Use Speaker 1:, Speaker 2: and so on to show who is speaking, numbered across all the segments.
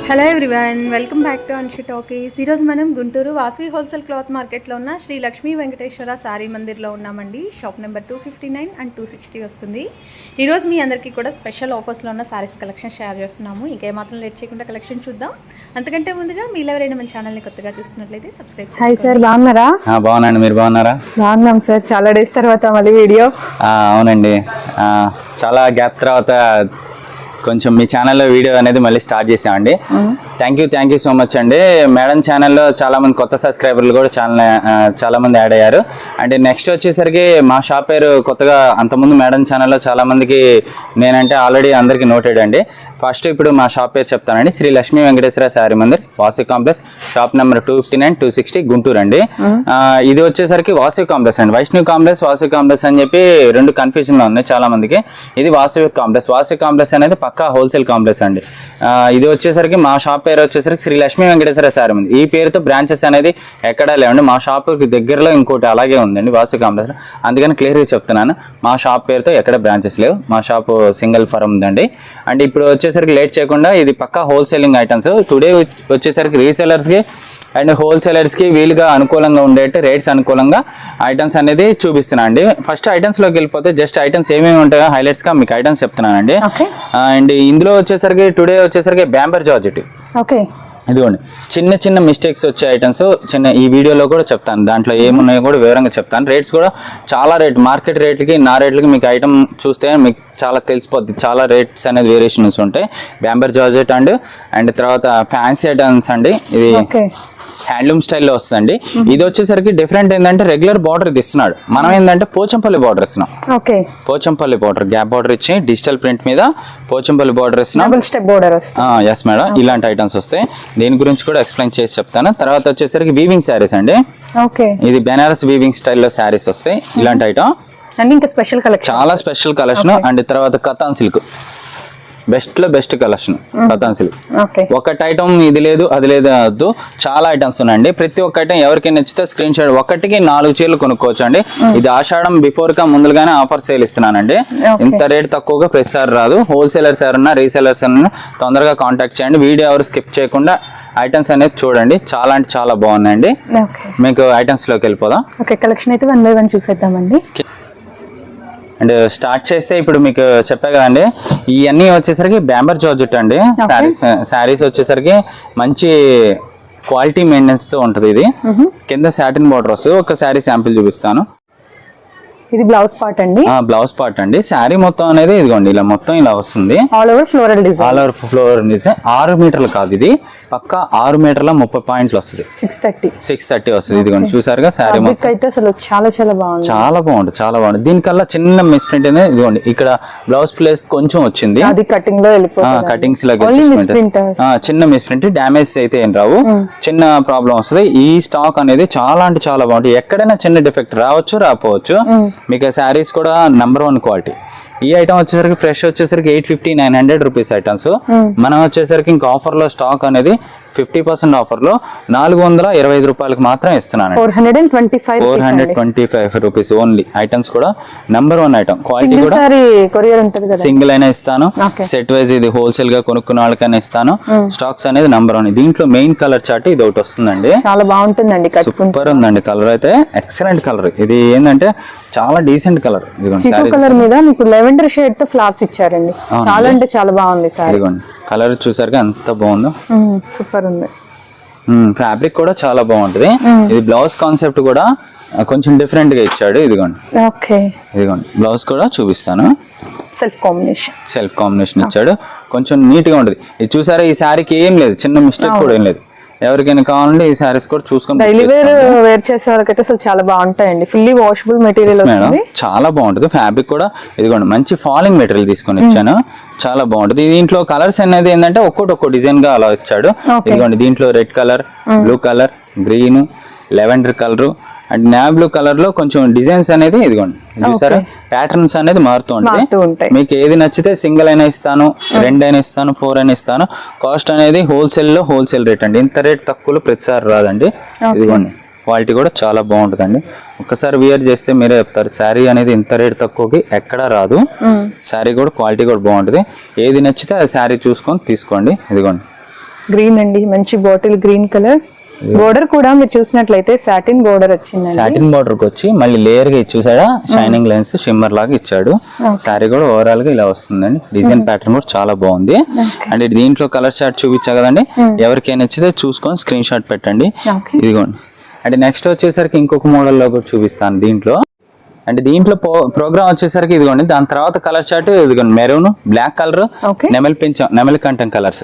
Speaker 1: Hello everyone, welcome back to Anshu talkies. ఈరోజు మనం Guntur Vasavi wholesale cloth మార్కెట్లో ఉన్న శ్రీ లక్ష్మీ వెంకటేశ్వర శారీ మందిర్లో ఉన్నామండి. షాప్ నెంబర్ 259 అండ్ 260 వస్తుంది. ఈరోజు మీ అందరికీ కూడా స్పెషల్ ఆఫర్స్లో ఉన్న శారీస్ కలెక్షన్ షేర్ చేస్తున్నాము. ఇంకేమాత్రం లేట్ చేయకుండా కలెక్షన్ చూద్దాం. అంతకంటే ముందుగా మీరు ఎవరైనా మన ఛానల్ని కొత్తగా చూస్తున్నట్లయితే సబ్స్క్రైబ్ చేయండి.
Speaker 2: హాయ్ సార్, బాగున్నారా?
Speaker 3: బాగున్నాను, మీరు బాగున్నారా?
Speaker 2: బాగున్నాం సార్, చాలా డేస్ తర్వాత మళ్ళీ వీడియో.
Speaker 3: అవునండి, చాలా గ్యాప్ తర్వాత కొంచెం మీ ఛానల్లో వీడియో అనేది మళ్ళీ స్టార్ట్ చేసామండి. థ్యాంక్ యూ సో మచ్ అండి. మేడం ఛానల్లో చాలా మంది కొత్త సబ్స్క్రైబర్లు కూడా చాలా మంది యాడ్ అయ్యారు. అండ్ నెక్స్ట్ వచ్చేసరికి మా షాప్ పేరు కొత్తగా అంతకుముందు మేడం ఛానల్లో చాలా మందికి నేనంటే ఆల్రెడీ అందరికీ నోటెడ్ అండి. ఫస్ట్ ఇప్పుడు మా షాప్ పేరు చెప్తానండి. Shri Lakshmi Venkateswara sari Mandir, Vasavi complex, shop number 259 260 Guntur అండి. ఇది వచ్చేసరికి వాసవి కాంప్లెక్స్ అండి. వైష్ణవి కాంప్లెక్స్, వాసవి కాంప్లెక్స్ అని చెప్పి రెండు కన్ఫ్యూజన్లో ఉన్నాయి చాలా మందికి. ఇది వాసవి కాంప్లెక్స్. వాసవి కాంప్లెక్స్ అనేది పక్కా హోల్సేల్ కాంప్లెక్స్ అండి. ఇది వచ్చేసరికి మా షాప్ పేరు వచ్చేసరికి శ్రీ లక్ష్మీ వెంకటేశ్వర శారీ మందిర్. ఈ పేరుతో బ్రాంచెస్ అనేది ఎక్కడా లేవండి. మా షాప్ దగ్గరలో ఇంకోటి అలాగే ఉందండి వాసవి కాంప్లెక్స్. అందుకని క్లియర్గా చెప్తున్నాను, మా షాప్ పేరుతో ఎక్కడ బ్రాంచెస్ లేవు. మా షాప్ సింగిల్ ఫరం ఉందండి. అండ్ ఇప్పుడు వచ్చేసరికి లేట్ చేయకుండా ఇది పక్కా హోల్సేలింగ్ ఐటమ్స్. టుడే వచ్చేసరికి రీసెలర్స్కి అండ్ హోల్సేలర్స్కి వీలుగా అనుకూలంగా ఉండేట్టు రేట్స్ అనుకూలంగా ఐటమ్స్ అనేది చూపిస్తున్నా అండి. ఫస్ట్ ఐటమ్స్లోకి వెళ్ళిపోతే జస్ట్ ఐటమ్స్ ఏమేమి ఉంటాయో హైలైట్స్గా మీకు ఐటమ్స్ చెప్తున్నానండి. అండ్ ఇందులో వచ్చేసరికి టుడే వచ్చేసరికి బ్యాంబర్ జార్జెట్.
Speaker 2: ఓకే,
Speaker 3: ఇదిగోండి చిన్న మిస్టేక్స్ వచ్చే ఐటమ్స్ ఈ వీడియోలో కూడా చెప్తాను. దాంట్లో ఏమున్నాయో కూడా వివరంగా చెప్తాను. రేట్స్ కూడా చాలా మార్కెట్ రేట్లకి నా రేట్లకి మీకు ఐటమ్ చూస్తే మీకు చాలా తెలిసిపోద్ది. చాలా రేట్స్ అనేది వేరియేషన్స్ ఉంటాయి. బ్యాంబర్ జార్జెట్ అండ్ తర్వాత ఫ్యాన్సీ ఐటమ్స్ అండి. ఇది హ్యాండ్లూమ్ స్టైల్లో వస్తుందండి. ఇది వచ్చేసరికి డిఫరెంట్ ఏంటంటే రెగ్యులర్ బార్డర్ ఇది ఇస్తున్నాడు. మనం ఏంటంటే పోచంపల్లి బార్డర్ ఇస్తున్నాం. పోచంపల్లి బార్డర్, గ్యాప్ బార్డర్ ఇచ్చి డిజిటల్ ప్రింట్ మీద పోచంపల్లి బార్డర్ ఇస్తున్నాం. ఎస్ మేడం, ఇలాంటి ఐటమ్స్ వస్తాయి. దీని గురించి కూడా ఎక్స్ప్లెయిన్ చేసి చెప్తాను. తర్వాత వచ్చేసరికి వీవింగ్ శారీస్ అండి. ఇది బెనారస్ వీవింగ్ స్టైల్లో శారీస్ వస్తాయి. ఇలాంటి ఐటమ్
Speaker 2: ఇంకా స్పెషల్ కలెక్షన్, చాలా
Speaker 3: స్పెషల్ కలెక్షన్. అండ్ తర్వాత కతాన్ సిల్క్, బెస్ట్ లో బెస్ట్ కలెక్షన్ కతాన్ సిల్క్. ఒకటి ఐటమ్ ఇది లేదు అది లేదు వద్దు, చాలా ఐటమ్స్ ఉన్నాయండి. ప్రతి ఒక్క ఐటమ్ ఎవరికి నచ్చితే స్క్రీన్ షాట్, ఒకటికి 4 చీరలు కొనుక్కోవచ్చు అండి. ఇది ఆషాఢం బిఫోర్ గా ముందుగానే ఆఫర్ సేల్ ఇస్తున్నానండి. ఇంత రేట్ తక్కువగా ప్రతిసారి రాదు. హోల్సేలర్స్ ఎవరన్నా రీసేలర్స్ అన్నా తొందరగా కాంటాక్ట్ చేయండి. వీడియో ఎవరు స్కిప్ చేయకుండా ఐటమ్స్ అనేది చూడండి. చాలా అంటే చాలా బాగున్నాయండి. మీకు ఐటమ్స్ లోకి వెళ్ళిపోదాం.
Speaker 2: కలెక్షన్ అయితే 1 by 1 చూసేద్దామండి.
Speaker 3: అండ్ స్టార్ట్ చేస్తే ఇప్పుడు మీకు చెప్పా కదండి, ఇవన్నీ వచ్చేసరికి బ్యాంబర్ జార్జెట్ అండి. శారీస్ వచ్చేసరికి మంచి క్వాలిటీ మెయింటెనెన్స్ తో ఉంటుంది. ఇది కింద సాటిన్ బార్డర్ వస్తుంది. ఒక శారీ శాంపిల్ చూపిస్తాను.
Speaker 2: ఇది బ్లౌజ్ పార్ట్ అండి.
Speaker 3: బ్లౌజ్ పార్ట్ అండి. శారీ మొత్తం అనేది ఇదిగోండి ఇలా మొత్తం ఇలా వస్తుంది.
Speaker 2: All over floral design.
Speaker 3: 6 మీటర్లు కాదు, ఇది పక్కా 6 మీటర్ల 30 పాయింట్లు వస్తుంది. 630 వస్తుంది. ఇదిగోండి చూసారుగా శారీ మొత్తం
Speaker 2: అయితే అసలు చాలా బాగుంది.
Speaker 3: చాలా బాగుంటుంది. దీనికల్లా చిన్న మిస్ ప్రింట్ అనేది ఇదిగోండి ఇక్కడ బ్లౌజ్ ప్లేస్ కొంచెం వచ్చింది.
Speaker 2: అది కటింగ్ లో వెళ్ళిపోతుంది.
Speaker 3: కటింగ్స్ లో చిన్న మిస్ ప్రింట్, డ్యామేజ్ అయితే ఏం రావు. చిన్న ప్రాబ్లం వస్తుంది. ఈ స్టాక్ అనేది చాలా అంటే చాలా బాగుంటుంది. ఎక్కడైనా చిన్న డిఫెక్ట్ రావచ్చు రాకపోవచ్చు. మీకు శారీస్ కూడా నంబర్ 1 క్వాలిటీ. ఈ ఐటమ్ వచ్చేసరికి ఫ్రెష్ వచ్చేసరికి 850-900 రూపీస్ ఐటమ్స్. మనం వచ్చేసరికి ఇంకా ఆఫర్ లో స్టాక్ అనేది 50% ఆఫర్ లో 425 రూపాయలకు మాత్రం ఇస్తున్నాను. 425 రూపీస్ ఓన్లీ. ఐటమ్స్ కూడా నంబర్ 1 ఐటమ్. క్వాలిటీ కూడా సింగిల్ అయినా ఇస్తాను, సెట్ వైజ్ ఇది హోల్సేల్ గా కొనుక్కున్న వాళ్ళకైనా ఇస్తాను. స్టాక్స్ అనేది నంబర్ 1. దీంట్లో మెయిన్ కలర్ చార్ట్ ఇది ఒకటి వస్తుందండి.
Speaker 2: చాలా బాగుంటుందండి,
Speaker 3: సూపర్ ఉందండి. కలర్ అయితే ఎక్సలెంట్ కలర్. ఇది ఏంటంటే చాలా డీసెంట్ కలర్.
Speaker 2: కలర్ మీద మీకు లెవెండర్ షేడ్ తో ఫ్లవర్స్ ఇచ్చారండి. చాలా అంటే చాలా బాగుంది సారీ.
Speaker 3: కలర్ చూసారుగా ఎంత బాగుందో,
Speaker 2: సూపర్ ఉంది.
Speaker 3: ఫ్యాబ్రిక్ కూడా చాలా బాగుంటది. ఇది బ్లౌజ్ కాన్సెప్ట్ కూడా కొంచెం డిఫరెంట్ గా ఇచ్చాడు. ఇదిగోండి బ్లౌజ్ కూడా చూపిస్తాను. సెల్ఫ్ కాంబినేషన్ ఇచ్చాడు. కొంచెం నీట్ గా ఉంటది. ఇది చూసారా, ఈ శారీకి ఏం లేదు, చిన్న మిస్టేక్ కూడా ఏం లేదు. ఎవరికైనా కావాలంటే ఈ సారీస్ కూడా చూసుకొని
Speaker 2: డైలీ వేర్ చేసే వాళ్ళకైతే అసలు చాలా బాగుంటాయండి. ఫుల్లీ వాషబుల్ మెటీరియల్ వస్తుంది.
Speaker 3: చాలా బాగుంటుంది. ఫ్యాబ్రిక్ కూడా ఇదిగోండి మంచి ఫాలింగ్ మెటీరియల్ తీసుకొని ఇచ్చాను. చాలా బాగుంటుంది. దీంట్లో కలర్స్ అనేది ఏంటంటే ఒక్కో డిజైన్ గా అలా ఇచ్చాడు. ఇదిగోండి దీంట్లో red colour, blue colour, green, lavender colour and navy blue colour లో కొంచెం డిజైన్స్ అనేది ఇదిగోండి చూసారా, ప్యాటర్న్స్ అనేది మారుతూ ఉంటాయి. మీకు ఏది నచ్చితే సింగిల్ అయినా ఇస్తాను, 2 అయినా ఇస్తాను, 4 అయినా ఇస్తాను. కాస్ట్ అనేది హోల్సేల్ రేట్ అండి. ఇంత రేట్ తక్కువలో ప్రతిసారి రాదండి. ఇదిగోండి క్వాలిటీ కూడా చాలా బాగుంటుందండి. ఒక్కసారి వియర్ చేస్తే మీరే చెప్తారు, శారీ అనేది ఇంత రేట్ తక్కువకి ఎక్కడా రాదు. శారీ కూడా క్వాలిటీ కూడా బాగుంటుంది. ఏది నచ్చితే ఆ శారీ చూసుకొని తీసుకోండి. ఇదిగోండి
Speaker 2: గ్రీన్ అండి, మంచి బాటిల్ గ్రీన్ కలర్. బోర్డర్ కూడా మీరు చూసినట్లయితే సాటిన్ బోర్డర్ వచ్చిందండి.
Speaker 3: సాటిన్ బార్డర్ కి వచ్చి మళ్ళీ లేయర్ గా ఇచ్చేసాడా షైనింగ్ లైన్స్ షిమ్మర్ లాగా ఇచ్చాడు. సారీ కూడా ఓవరాల్ గా ఇలా వస్తుందండి. డిజైన్ ప్యాటర్న్ కూడా చాలా బాగుంది. అండ్ దీంట్లో కలర్ చార్ట్ చూపించా కదండి, ఎవరికైనా నచ్చితే చూసుకొని స్క్రీన్ షాట్ పెట్టండి. ఇదిగోండి. అంటే నెక్స్ట్ వచ్చేసరికి ఇంకొక మోడల్ లో కూడా చూపిస్తాను దీంట్లో. అంటే దీంట్లో ప్రోగ్రామ్ వచ్చేసరికి ఇదిగోండి, దాని తర్వాత కలర్ చార్ట్ ఇదిగోండి, మెరూన్, బ్లాక్ కలర్, నెమలి కంఠం కలర్స్.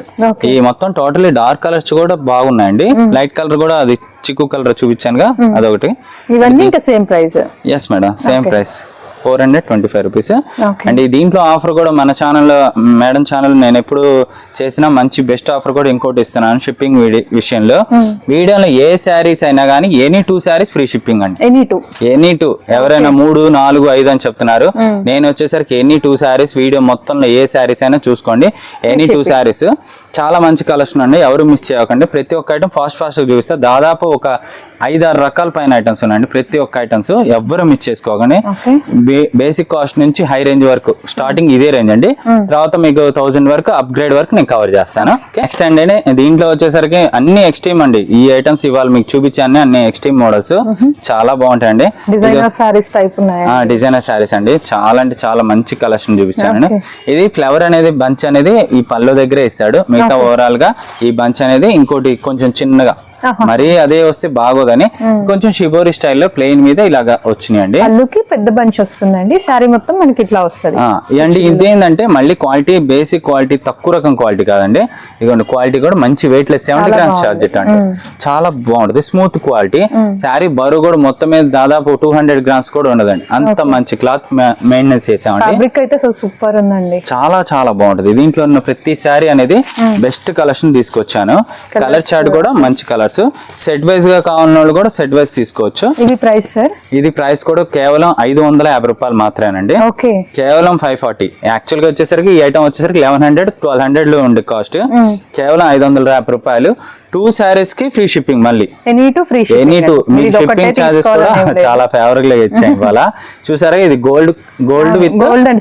Speaker 3: ఈ మొత్తం టోటలీ డార్క్ కలర్స్ కూడా బాగున్నాయండి. లైట్ కలర్ కూడా అది చిక్కు కలర్ చూపించానుగా అదొకటి.
Speaker 2: ఇవన్నీ ఇంకా same price?
Speaker 3: Yes madam, same price 425 rupees. And దీంట్లో ఆఫర్ కూడా మన ఛానల్, మేడం ఛానల్ నేను ఎప్పుడు చేసిన మంచి బెస్ట్ ఆఫర్ కూడా ఇంకోటి ఇస్తున్నాను షిప్పింగ్ విషయంలో. వీడియోలో ఏ శారీస్ అయినా కానీ ఎనీ 2 శారీస్ ఫ్రీ షిప్పింగ్ అండి. ఎనీ 2, ఎవరైనా 3, 4, 5 అని చెప్తున్నారు, నేను వచ్చేసరికి ఎనీ 2 శారీస్. వీడియో మొత్తంలో ఏ శారీస్ అయినా చూసుకోండి, ఎనీ 2 శారీస్. చాలా మంచి కలెక్షన్ అండి, ఎవరు మిస్ చేయకండి. ప్రతి ఒక్క ఐటమ్ ఫాస్ట్ చూపిస్తా. దాదాపు ఒక 5-6 రకాల పైన ఐటమ్స్ ఉన్నాయండి. ప్రతి ఒక్క ఐటమ్స్ ఎవరు మిస్ చేసుకోకండి. బేసిక్ కాస్ట్ నుంచి హై రేంజ్ వరకు స్టార్టింగ్ ఇదే రేంజ్ అండి. తర్వాత మీకు 1000 వరకు అప్గ్రేడ్ వరకు నేను కవర్ చేస్తాను. నెక్స్ట్ అండి దీంట్లో వచ్చేసరికి అన్ని ఎక్స్ట్రీమ్ అండి. ఈ ఐటమ్స్ ఇవాళ మీకు చూపించాను, అన్ని ఎక్స్ట్రీమ్ మోడల్స్ చాలా బాగుంటాయండి.
Speaker 2: డిజైనర్ సారీస్ టైప్ ఉన్నాయి.
Speaker 3: డిజైనర్ సారీస్ అండి, చాలా అంటే చాలా మంచి కలెక్షన్ చూపించానండి. ఇది ఫ్లవర్ అనేది బంచ్ అనేది ఈ పళ్ళు దగ్గరే ఇస్తాడు. మిగతా ఓవరాల్ గా ఈ బంచ్ అనేది ఇంకోటి కొంచెం చిన్నగా, మరి అదే వస్తే బాగోదని కొంచెం షిబోరి స్టైల్లో ప్లెయిన్ మీద ఇలాగా వచ్చినాయండి.
Speaker 2: పళ్ళుకి పెద్ద బంచ్ వస్తుందండి, సారీ మొత్తం మనకి ఇట్లా వస్తుంది.
Speaker 3: అండి ఇదేంటంటే మళ్ళీ క్వాలిటీ బేసిక్ క్వాలిటీ, తక్కువ రకం క్వాలిటీ కాదండి. ఇదిగోండి క్వాలిటీ కూడా మంచి వెయిట్ లెస్ 70 గ్రామ్స్ చార్జెట్ అంటే చాలా బాగుంటది. Smooth quality. శారీ బరువు కూడా మొత్తం మీద దాదాపు 200 గ్రామ్స్ కూడా ఉండదండి. అంత మంచి క్లాత్ మెయింటెనెన్స్ చేసామండి.
Speaker 2: ఫ్యాబ్రిక్ అయితే అసలు సూపర్ ఉందండి,
Speaker 3: చాలా చాలా బాగుంటది. దీంట్లో ఉన్న ప్రతి శారీ అనేది బెస్ట్ కలెక్షన్ తీసుకొచ్చాను. కలర్ చార్ట్ కూడా మంచి కలర్. సెట్ వైజ్ గా కావాలన్న వాళ్ళు కూడా సెట్ వైజ్ తీసుకోవచ్చు.
Speaker 2: ఇది ప్రైస్ సార్? ఇది
Speaker 3: ప్రైస్ కూడా కేవలం 550 రూపాయలు మాత్రమేనండి. కేవలం 540. యాక్చువల్ గా వచ్చేసరికి ఈ ఐటమ్ వచ్చేసరికి 1100-1200 లో ఉండే కాస్ట్. కేవలం 550 రూపాయలు. 2 శారీస్ కి ఫ్రీ షిప్పింగ్. మళ్ళీ ఎనీ టూ మీకు షిప్పింగ్ చార్జెస్ కూడా చాలా ఫేవరబుల్ గా ఇచ్చాయి ఇవాళ. చూసారా, ఇది గోల్డ్ విత్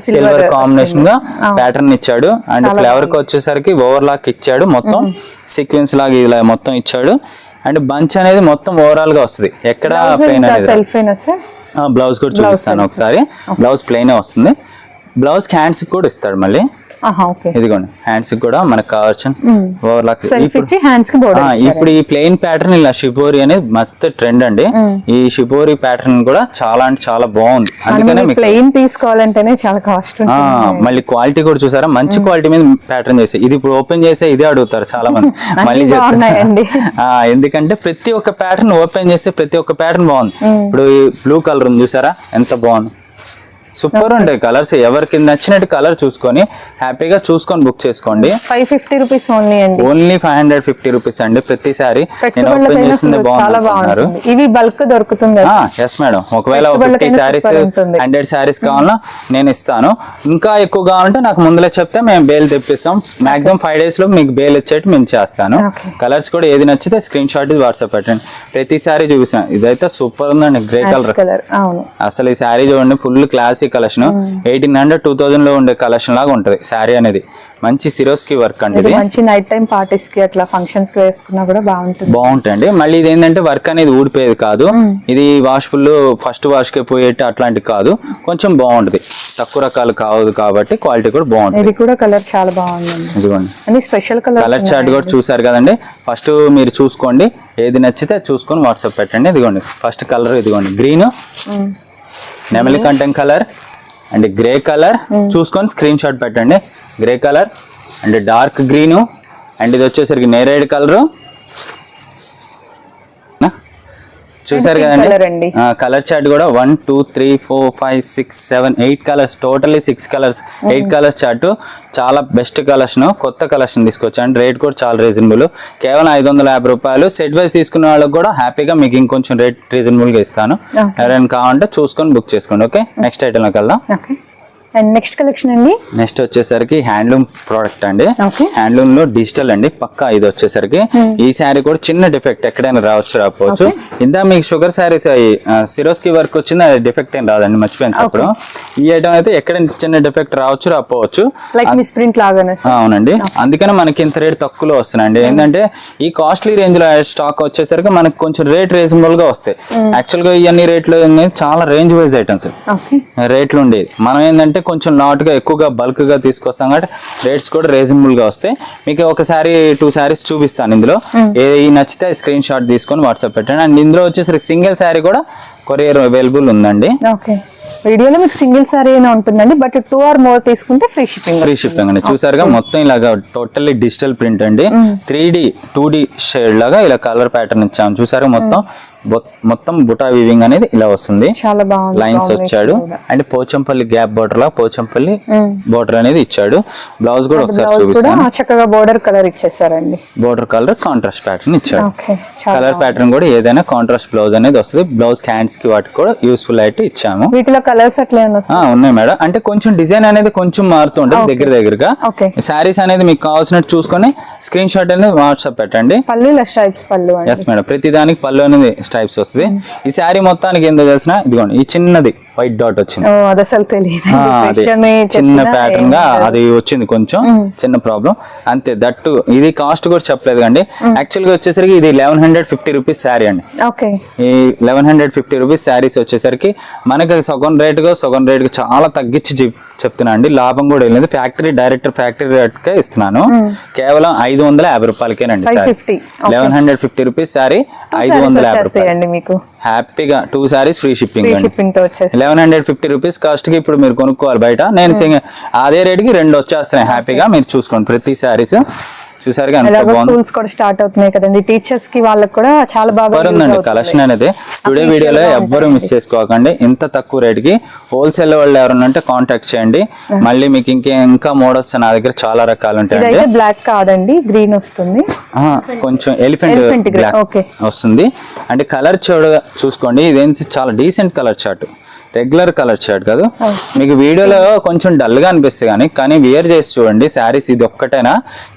Speaker 3: సిల్వర్ కాంబినేషన్ గా ప్యాటర్న్ ఇచ్చాడు. అండ్ ఫ్లేవర్ కి వచ్చేసరికి ఓవర్ లాక్ ఇచ్చాడు, మొత్తం సీక్వెన్స్ లాగా ఇలా మొత్తం ఇచ్చాడు. అండ్ బంచ్ అనేది మొత్తం ఓవరాల్ గా వస్తుంది, ఎక్కడ ప్లెయిన్ అనేది. బ్లౌజ్ కూడా చూపిస్తాను ఒకసారి. బ్లౌజ్ ప్లెయిన్ వస్తుంది. బ్లౌజ్ హ్యాండ్స్ కూడా ఇస్తాడు మళ్ళీ. ఇదిగోండి హ్యాండ్స్ కూడా మనకు కావాల్సిన ఓవర్లాక్. ఇప్పుడు ఈ ప్లెయిన్ ప్యాటర్న్ ఇలా షిబోరి అనేది మస్త్ ట్రెండ్ అండి. ఈ షిబోరి ప్యాటర్న్ కూడా చాలా అంటే చాలా బాగుంది. అందుకనే
Speaker 2: ప్లెయిన్ తీసుకోవాలంటేనే చాలా కాస్ట్.
Speaker 3: మళ్ళీ క్వాలిటీ కూడా చూసారా, మంచి క్వాలిటీ మీద ప్యాటర్న్ చేసి. ఇది ఇప్పుడు ఓపెన్ చేస్తే ఇదే అడుగుతారు చాలా మంది. మళ్ళీ చెప్తాను ఎందుకంటే ప్రతి ఒక్క ప్యాటర్న్ ఓపెన్ చేస్తే ప్రతి ఒక్క ప్యాటర్న్ బాగుంది. ఇప్పుడు ఈ బ్లూ కలర్ ఉంది చూసారా, ఎంత బాగుంది. సూపర్ ఉంటాయి కలర్స్. ఎవరికి నచ్చినట్టు కలర్ చూసుకొని హ్యాపీగా చూసుకొని బుక్ చేసుకోండి.
Speaker 2: 550 రూపీస్
Speaker 3: ఓన్లీ 550 రూపీస్ అండి. ప్రతిసారి నేను ఓపెన్ చేసింది బాగుంది.
Speaker 2: ఇవి బల్క్ దొరుకుతుంది.
Speaker 3: ఎస్ మేడం, ఒకవేళ 50 శారీస్ 100 శారీస్ కావాలన్నా నేను ఇస్తాను. ఇంకా ఎక్కువ కావాలంటే నాకు ముందులే చెప్తే మేము బేల్ తెప్పిస్తాం. మాక్సిమం 5 days లో మీకు బేల్ ఇచ్చేట్టు మేము చేస్తాను. కలర్స్ కూడా ఏది నచ్చితే స్క్రీన్ షాట్ వాట్సాప్ పెట్టండి. ప్రతి శారీ చూపిస్తాను. ఇదైతే సూపర్ ఉందండి, గ్రే కలర్. అసలు ఈ శారీ చూడండి, ఫుల్ క్లాస్ కలెక్షన్. 1800-2000 లో ఉండే కలెక్షన్ లాగా ఉంటది శారీ అనేది. మంచి సిరోస్కి వర్క్ అండి.
Speaker 2: మంచి నైట్ టైం పార్టీస్ కి అట్లా ఫంక్షన్స్ కి వేసుకున్నా కూడా
Speaker 3: బాగుంటుంది. మళ్ళీ ఇది ఏంటంటే వర్క్ అనేది ఊడిపోయేది కాదు. ఇది వాష్ఫుల్ ఫస్ట్ వాష్ కి పోయేట్టు అట్లాంటివి కాదు, కొంచెం బాగుంటది. తక్కువ రకాలు కావదు కాబట్టి క్వాలిటీ కూడా బాగుంటుంది.
Speaker 2: ఇది కూడా కలర్ చాలా బాగుంది. ఇదిగోండి స్పెషల్ కలర్
Speaker 3: చార్ట్ కూడా చూసారు కదండి. ఫస్ట్ మీరు చూసుకోండి, ఏది నచ్చితే చూసుకొని వాట్సాప్ పెట్టండి. ఇదిగోండి ఫస్ట్ కలర్, ఇదిగోండి గ్రీన్, నెమలి కంఠం కలర్ అండ్ గ్రే కలర్. చూసుకొని స్క్రీన్ షాట్ పెట్టండి. Grey colour and dark green and ఇది వచ్చేసరికి నేరేడ్ కలర్. చూసారు కదండి. కలర్ చార్ట్ కూడా 1 2 3 4 5 6 7 8 colours, totally 6 colours 8 colours chart. చాలా బెస్ట్ కలెక్షన్, కొత్త కలెక్షన్ తీసుకొచ్చాను. రేట్ కూడా చాలా రీజనబుల్, కేవలం 550 రూపాయలు. సెట్ వైజ్ తీసుకున్న వాళ్ళకి కూడా హ్యాపీగా మీకు ఇంకొంచెం రేట్ రీజనబుల్ గా ఇస్తాను. ఎవరైనా కావాలంటే చూసుకొని బుక్ చేసుకోండి. ఓకే, నెక్స్ట్ ఐటమ్ లోకి వెళ్దాం.
Speaker 2: అండ్ నెక్స్ట్ కలెక్షన్ అండి.
Speaker 3: నెక్స్ట్ వచ్చేసరికి హ్యాండ్లూమ్ ప్రోడక్ట్ అండి.
Speaker 2: Okay.
Speaker 3: హ్యాండ్లూమ్ లో డిజిటల్ అండి పక్కా. ఇది వచ్చేసరికి ఈ శారీ కూడా చిన్న డిఫెక్ట్ ఎక్కడైనా రాకపోవచ్చు. ఇందా మీకు షుగర్ శారీస్ సిరోస్కి వర్క్ వచ్చింది, అది డిఫెక్ట్ ఏం రాదండి, మర్చిపోయింది అప్పుడు. ఈ ఐటమ్ అయితే ఎక్కడైనా చిన్న డిఫెక్ట్ రాకపోవచ్చు.
Speaker 2: లైక్ మిస్ ప్రింట్ లాగానే.
Speaker 3: అవునండి, అందుకనే మనకి ఇంత రేట్ తక్కువలో వస్తున్నాయండి. ఏంటంటే ఈ కాస్ట్లీ రేంజ్ లో స్టాక్ వచ్చేసరికి మనకి కొంచెం రేట్ రీజనబుల్ గా వస్తాయి. యాక్చువల్ గా ఇవన్నీ రేట్లు చాలా రేంజ్ వైజ్ ఐటమ్స్ రేట్లు ఉండేది. మనం ఏంటంటే కొంచెం లాట్ గా ఎక్కువగా బల్క్ గా తీసుకొస్తాం కాబట్టి రేట్స్ కూడా రీజనబుల్ గా వస్తాయి. మీకు ఒక సారీ 2 సారీస్ చూపిస్తాను. ఇందులో ఏది నచ్చితే స్క్రీన్ షాట్ తీసుకొని వాట్సాప్ పెట్టండి. అండ్ ఇందులో వచ్చేసరికి సింగిల్ సారీ కూడా కొరియర్ అవైలబుల్ ఉందండి.
Speaker 2: ఓకే, వీడియోలో మీకు సింగిల్ సారీ అయినా ఉంటుందండి, బట్ 2 or more తీసుకుంటే ఫ్రీ షిప్పింగ్
Speaker 3: అండి. చూసారుగా మొత్తం ఇలాగా టోటల్లీ డిజిటల్ ప్రింట్ అండి. 3D 2D షేడ్ లాగా ఇలా కలర్ ప్యాటర్న్ ఇచ్చాము. చూసారు మొత్తం బుటా వీవింగ్ అనేది ఇలా వస్తుంది.
Speaker 2: చాలా బాగుంది.
Speaker 3: లైన్స్ వచ్చాడు అండ్ పోచంపల్లి గ్యాప్ బోర్డర్ లా పోచంపల్లి బోర్డర్ అనేది ఇచ్చాడు. బ్లౌజ్ కూడా ఒకసారి చూపిస్తాను.
Speaker 2: చక్కగా బోర్డర్ కలర్ ఇచ్చేసారండి.
Speaker 3: బోర్డర్ కలర్ కాంట్రాస్ట్ ప్యాటర్న్ ఇచ్చాడు. కలర్ ప్యాటర్న్ కూడా ఏదైనా కాంట్రాస్ట్ బ్లౌజ్ అనేది వస్తుంది. బ్లౌజ్ హ్యాండ్స్ కి వాటికి కూడా యూస్ఫుల్ అయితే ఇచ్చాము.
Speaker 2: వీటిలో కలర్స్ అట్లా
Speaker 3: ఉన్నాయి మేడం. అంటే కొంచెం డిజైన్ అనేది కొంచెం మారుతూ ఉంటుంది దగ్గరగా. శారీస్ అనేది మీకు కావాల్సినట్టు చూసుకొని స్క్రీన్ షాట్ అనేది వాట్సాప్ పెట్టండి.
Speaker 2: పళ్ళు స్ట్రైప్స్ పళ్ళు.
Speaker 3: ఎస్ మేడం, ప్రతి దానికి పళ్ళు అనేది స్ట్రైప్స్ వస్తుంది. ఈ శారీ మొత్తానికి ఏందో తెలిసిన ఇదిగోండి ఈ చిన్నది వైట్ డాట్ వచ్చింది. చిన్న ప్యాటర్న్ గా అది వచ్చింది, కొంచెం చిన్న ప్రాబ్లం అంతే. దట్టు ఇది కాస్ట్ కూడా చెప్పలేదు కండి. యాక్చువల్ గా వచ్చేసరికి ఇది 1150 రూపీస్ శారీ అండి. ఈ 1150 రూపీస్ శారీస్ వచ్చేసరికి మనకి సగం రేటుగా చాలా తగ్గించి చెప్తున్నా అండి. లాభం కూడా లేదు. ఫ్యాక్టరీ రేట్ కే ఇస్తున్నాను. కేవలం 550 రూపాయలకేనండి. 1150 రూపీస్ శారీ 550 రూపాయలు మీకు హ్యాపీగా 2 saris free shipping. 1150 rupees cost కి ఇప్పుడు మీరు కొనుక్కోవాలి బయట. నేను అదే రేట్ కి 2 వచ్చేస్తున్నాయి హ్యాపీగా. మీరు చూసుకోండి ప్రతి సారీస్. చూసారుగా
Speaker 2: స్కూల్స్ కూడా స్టార్ట్ అవుతున్నాయి కదండి, టీచర్స్ కి వాళ్ళకి కూడా చాలా బాగా
Speaker 3: ఉందండి కలెక్షన్ అనేది. టుడే వీడియోలో ఎవ్వరు మిస్ చేసుకోకండి. ఇంత తక్కువ రేట్ కి హోల్సేల్ వాళ్ళు ఎవరైనా ఉంటే కాంటాక్ట్ చేయండి. మళ్ళీ మీకు ఇంకా మోడల్స్ నా దగ్గర చాలా రకాలు ఉంటాయండి.
Speaker 2: బ్లాక్ కాదండి, గ్రీన్ వస్తుంది,
Speaker 3: కొంచెం ఎలిఫెంట్ బ్లాక్ వస్తుంది. అంటే కలర్ చూసుకోండి. ఇదేంటి చాలా decent colour chart, regular colour shirt కాదు. మీకు వీడియోలో కొంచెం డల్ గా అనిపిస్తుంది కానీ వియర్ చేసి చూడండి శారీస్ ఇది ఒక్కటేనా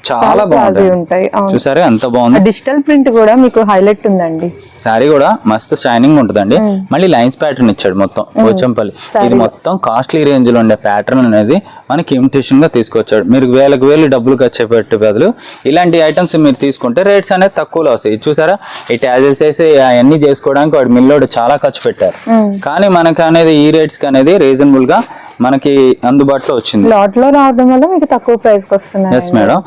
Speaker 3: చాలా బాగుంటాయి. చూసారా ఎంత బాగుంది.
Speaker 2: డిజిటల్ ప్రింట్ కూడా మీకు హైలైట్ ఉందండి.
Speaker 3: శారీ కూడా మస్తు షైనింగ్ ఉంటుందండి. మళ్ళీ లైన్స్ ప్యాటర్న్ ఇచ్చాడు మొత్తం పోచంపల్లి. ఇది మొత్తం కాస్ట్లీ రేంజ్ లో ఉండే ప్యాటర్న్ అనేది మనకి ఇమిటేషన్ గా తీసుకొచ్చాడు. మీరు వేలు డబ్బులు ఖర్చు పెట్టే బదులు ఇలాంటి ఐటమ్స్ మీరు తీసుకుంటే రేట్స్ అనేది తక్కువలో వస్తాయి. చూసారా ఈ ట్యాజెస్ వేసి అవన్నీ చేసుకోవడానికి వాడు మిల్లోడు చాలా ఖర్చు పెట్టారు. కానీ మనకు అనేది ఈ రేట్స్ కి అనేది రీజనబుల్ గా మనకి అందుబాటులో వచ్చింది.
Speaker 2: లాట్ లో రావడం వల్ల మీకు తక్కువ ప్రైస్ కి వస్తున్నాయి.
Speaker 3: ఎస్ మేడం,